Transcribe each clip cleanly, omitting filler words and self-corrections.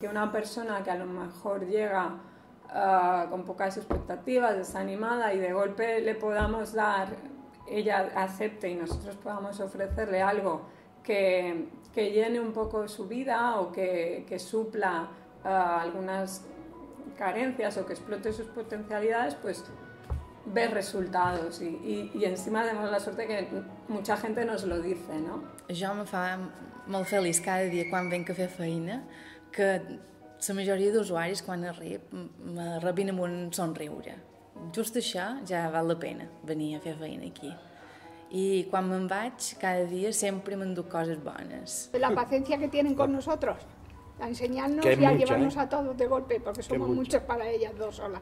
Que una persona que a lo mejor llega con pocas expectativas, desanimada, y de golpe le podamos dar, ella acepte y nosotros podamos ofrecerle algo que llene un poco su vida o que supla algunas carencias o que explote sus potencialidades, pues ver resultados y encima tenemos la suerte que mucha gente nos lo dice, no? Jo me fa molt feliç cada dia quan venc a fer feina que la majoria d'usuaris quan arrib me rebin amb un somriure. Just això ja val la pena venir a fer feina aquí. I quan me'n vaig, cada dia sempre m'enduc coses bones. La paciencia que tienen con nosotros, a enseñarnos que y a mucha, llevarnos a todos de golpe, porque somos muchos para ellas dos solas.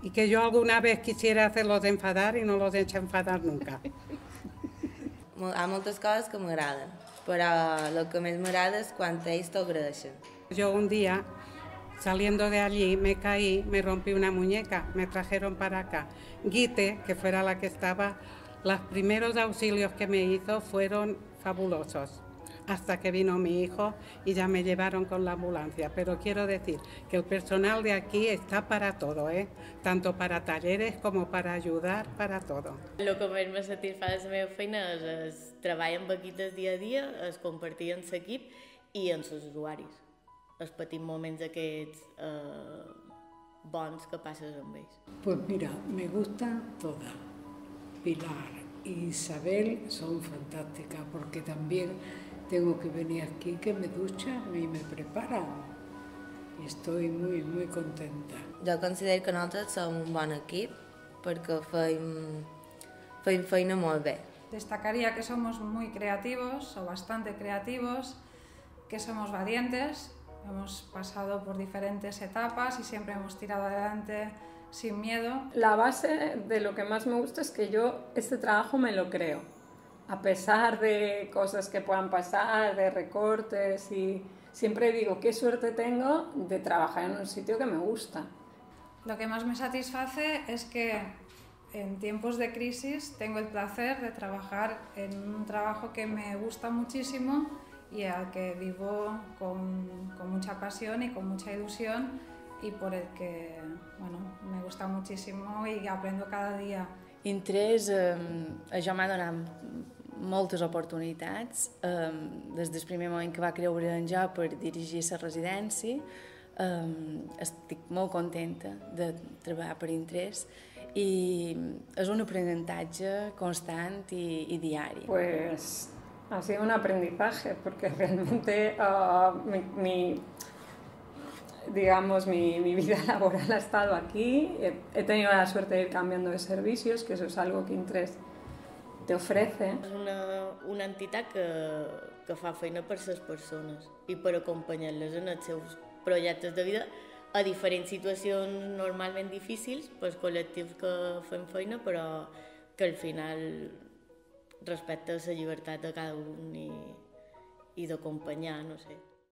Y que yo alguna vez quisiera hacerlos enfadar y no los he hecho enfadar nunca. Hi ha moltes coses que m'agraden, però el que més m'agrada és quan ells t'ho agraeixen. Yo un día, saliendo de allí, me caí, me rompí una muñeca, me trajeron para acá. Guite, que fuera la que estaba, los primeros auxilios que me hizo fueron fabulosos, hasta que vino mi hijo y ya me llevaron con la ambulancia. Pero quiero decir que el personal de aquí está para todo, tanto para talleres como para ayudar, para todo. El que més me satisfà de la meva feina és el treball amb equips dia a dia, es compartir en l'equip i en els usuaris. Els petits moments aquests bons que passes amb ells. Pues mira, me gustan todas. Pilar y Isabel son fantásticas porque también tengo que venir aquí, que me duchan y me preparan. Y estoy muy, muy contenta. Jo considero que nosaltres som un bon equip perquè feim feina molt bé. Destacaría que somos muy creativos o bastante creativos, que somos valientes, hemos pasado por diferentes etapas y siempre hemos tirado adelante sin miedo. La base de lo que más me gusta es que yo este trabajo me lo creo. A pesar de cosas que puedan pasar, de recortes, y siempre digo qué suerte tengo de trabajar en un sitio que me gusta. Lo que más me satisface es que en tiempos de crisis tengo el placer de trabajar en un trabajo que me gusta muchísimo y al que vivo con mucha pasión y con mucha ilusión y por el que me gusta muchísimo i aprendo cada dia. Interès, això m'ha donat moltes oportunitats. Des del primer moment que va creure en jo per dirigir la residència, estic molt contenta de treballar per Interès i és un aprenentatge constant i diari. Pues ha sido un aprendizaje porque realmente mi vida laboral ha estado aquí. He tenido la suerte de ir cambiando de servicios, que eso es algo que Interès te ofrece. És una entitat que fa feina per les persones i per acompanyar-les en els seus projectes de vida a diferents situacions normalment difícils, pels col·lectius que fem feina, però que al final respecta la llibertat de cada un i d'acompanyar, no sé.